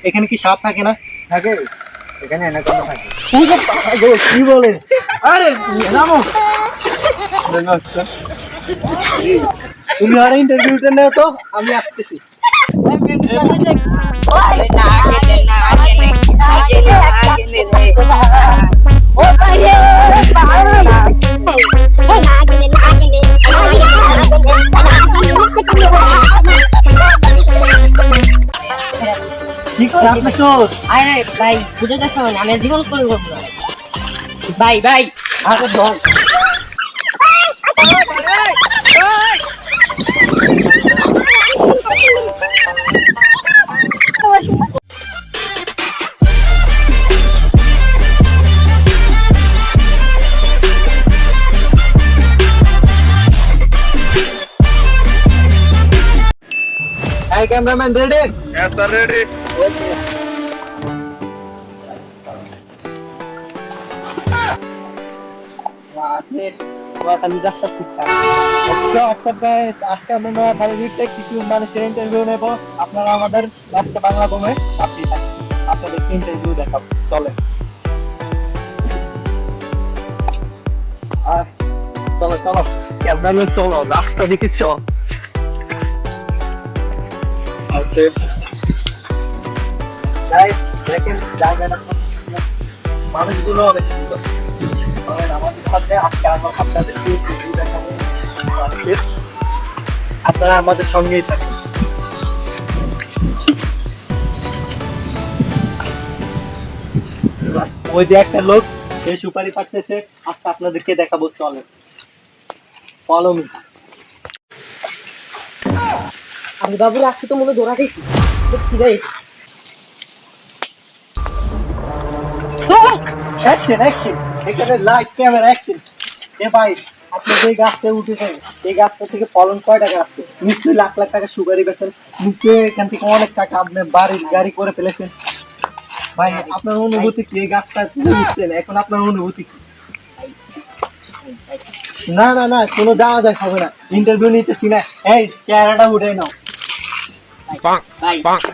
এখানে কি সাপ থাকে না? থাকে এখানে অ্যানাকোন্ডা থাকে। কি বলেন? আরে নামো, তুমি আর ইন্টারভিউটা নেও তো, আমি আসতেছি। আরে ভাই বুঝে দেখো আমি জীবন করে করবো ভাই ভাই আরে দল Hey cameraman, ready? Yes sir, ready. Okay. আজকে আমরা নোয়াখালীতে কিছু মানুষের ইন্টারভিউ নেব। আপনারা আমাদের বাচ্চা বাংলা বমে আপনি আপনাদের ইন্টারভিউ দেখাবো, চলে চলো চলো ক্যামেরাম্যান চলো, রাস্তা দিকে চল। দেখেন জায়গাটা মানুষগুলো অনেক সুন্দর। আমাদের সাথে আজকে আমরা আপনাদের দেখাবো, আপনারা আমাদের সঙ্গেই থাকেন। ওই যে একটা লোক সে সুপারি পাঠতেছে, আজকে আপনাদেরকে দেখাবো, চলে ফলো মি। আমি বাবুর আজকে তো মনে ধরা দিয়েছি অ্যাকশন অ্যাকশন, এখানে লাইট ক্যামেরা অ্যাকশন। এ ভাই আপনি যে গাছটা উঠেছেন এই গাছটা থেকে ফলন কয় টাকা আসছে? নিশ্চয়ই লাখ লাখ টাকা সুপারি বেচেন, নিশ্চয়ই এখান থেকে অনেক টাকা আপনি বাড়ি গাড়ি করে ফেলেছেন। ভাই আপনার অনুভূতি কি? এই গাছটা উঠছেন, এখন আপনার অনুভূতি কি? না না না, কোনো দাওয়া দেখ হবে না, ইন্টারভিউ নিতেছি না। এই চেহারাটা উঠে নাও,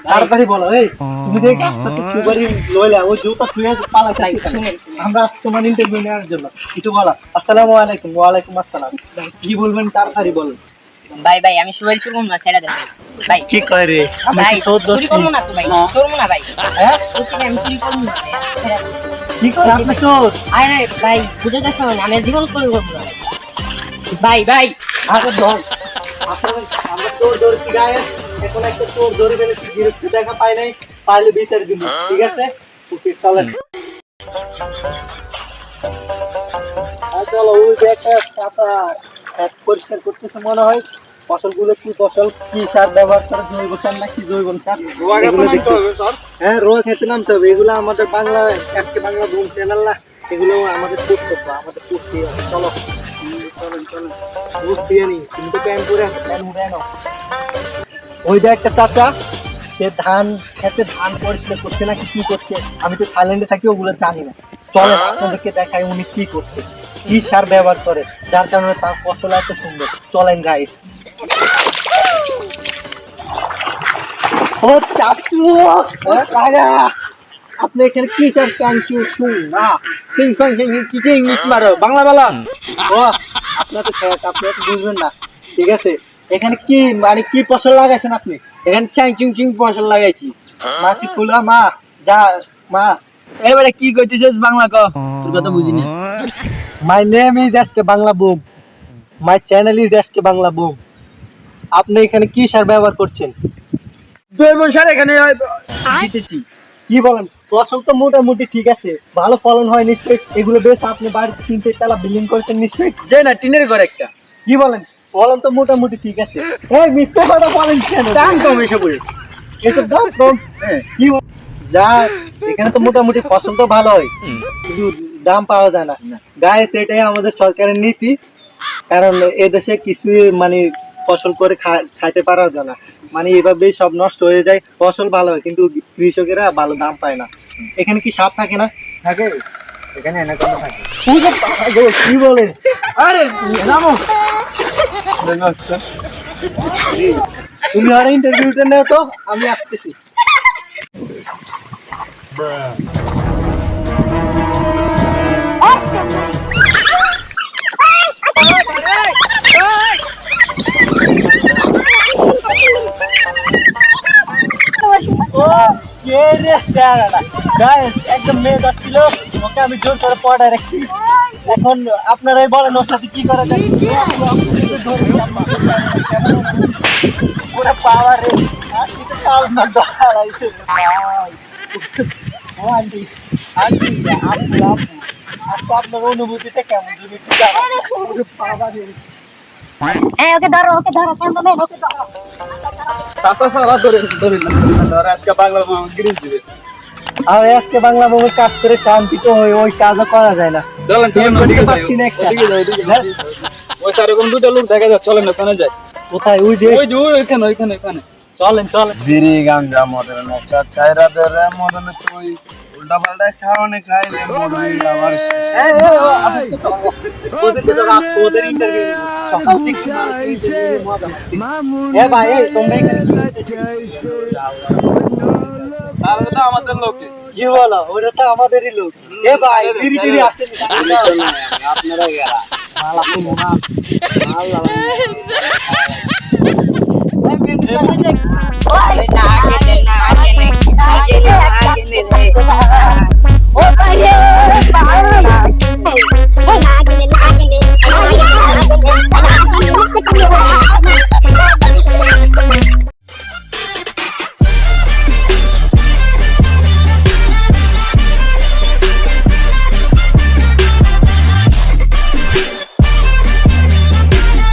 তাড়াতাড়ি বলো। এই তুমি যে গাছটা সুপারি লইলা ওই জুতা ছুঁয়ে পালা চাই, আমরা তোমার ইন্টারভিউ নেওয়ার জন্য কিছু বলা। আসসালামু আলাইকুম। ওয়ালাইকুম আসসালাম। কি বলবেন তাড়াতাড়ি বলেন। ভাই ভাই আমি সুপারি চুরি করবো না, ছেড়ে দেন ভাই। কি কয় রে? আমি ভাই কি চুরি করবো না তো ভাই, করবো না ভাই। হ্যাঁ আমি চুরি করবো না। কি কয় আপনি চোর? আরে ভাই বুঝে দেখো আমি জীবন করে করবো না ভাই ভাই। আরে দল আসলে আমরা চোর ধরেছি গায়ে, এখন একটা চোর ধরে ফেলেছি, বিরক্ত দেখা পাই নাই, পাইলে বিচার দিব, ঠিক আছে? ওকে চলেন। চলো ওই যে একটা পরিষ্কার করতেছে মনে হয়। ফসলগুলো কি ফসল, কি সার ব্যবহার করে, জৈব সার নাকি জৈব সার? হ্যাঁ রোয়া খেতে নামতে হবে। এগুলো আমাদের বাংলা আজকে বাংলা বুম চ্যানেল না, এগুলো আমাদের করতে আমাদের করতে হবে। চলো চলেন চলেন, বুঝতে জানি তুমি তো প্যান করে প্যান উড়ে নাও। ওই যে একটা চাচা, সে ধান খেতে ধান পরিষ্কার করছে নাকি কি করছে, আমি তো থাইল্যান্ডে থাকি, ওগুলো জানি না। চলেন আপনাদেরকে দেখাই উনি কি করছে, কি সার ব্যবহার করে, যার কারণে তার ফসল এত সুন্দর। চলেন গাইস। ও চাচু, কাকা আপনি এখানে কি সার কাঞ্চু শুন না সিং সং কি যে ইংলিশ মারো, বাংলা বলা। ও আপনার তো আপনি তো বুঝবেন না, ঠিক আছে? এখানে কি মানে কি ফসল লাগাইছেন আপনি? এখানে চাং চুং চিং ফসল লাগাইছি। মাছি কুলা মা যা মা। এবারে কি কইতেছিস বাংলা ক, তোর কথা বুঝি না। My name is SK Bangla broom, my channel is SK Bangla broom. আপনি এখানে কি সার ব্যবহার করছেন? জৈব সার এখানে দিতেছি। কি বলেন? ফসল তো মোটামুটি ঠিক আছে, ভালো ফলন হয় নিশ্চয়ই। এগুলো বেশ আপনি বাড়িতে 3 তালা বিল্ডিং করেছেন নিশ্চয়ই। যে না টিনের ঘর একটা। কি বলেন? ফলন তো মোটামুটি ঠিক আছে। এই মিথ্যে কথা বলেন কেন? দাম কম এসব এসব দাম কম? কি যা এখানে তো মোটামুটি ফসল তো ভালো হয়, কিন্তু দাম পাওয়া যায় না। গায়ে সেটাই আমাদের সরকারের নীতি, কারণ এদেশে কিছু মানে ফসল করে খাইতে পারা যায় না, মানে এভাবেই সব নষ্ট হয়ে যায়। ফসল ভালো হয় কিন্তু কৃষকেরা ভালো দাম পায় না। এখানে কি সাপ থাকে না? থাকে এখানে অ্যানাকোন্ডা থাকে। কি বলেন? আরে নামো, তুমি আর ইন্টারভিউটা নেও তো, আমি আসতেছি। ও কে রে স্যারটা গাইস একদম মেয়ে যাচ্ছিল ওকে আমি জোর করে পড়ায় রাখছি এখন আপনারাই বলেন ওর সাথে কি করা যায় পুরো পাওয়ার রে আর কি তো পাওয়ার না দাঁড়াইছে আন্টি আন্টি আপু আপু আপু আপনার অনুভূতিটা কেমন যদি একটু জানান পুরো পাওয়ার রে ওকে ধরো কেমন ওকে ধরো চাচা সারা ধরে আজকে বাংলা গ্রিস দিবে আর আজকে বাংলা মুভি কাজ করে শান্তি তো ওই কাজও করা যায় না চলেন চলেন ওদিকে যাই পাচ্ছি না একটা। ওদিকে যাই ওদিকে যাই। ওই স্যার এরকম দুটো লোক দেখা যায় চলেন ওখানে যাই কোথায় ওই যে ওই যে ওইখানে চলেন চলেন বিড়ি গাঞ্জা মদের নেশা চাইরা দেরে মদনে তুই উল্টা পাল্টা খাওয়ানে খাইলে মরবি আবার শেষ। ওদের তো রাত ওদের ইন্টারভিউ সকাল থেকে মজা এ ভাই এই তোমরা এখানে তাহলে তো আমাদের লোক কি বলো ওরা তো আমাদেরই লোক এ ভাই বিড়ি টিড়ি আসেনি আপনারা গেরা মালা তো মোনা আল্লাহ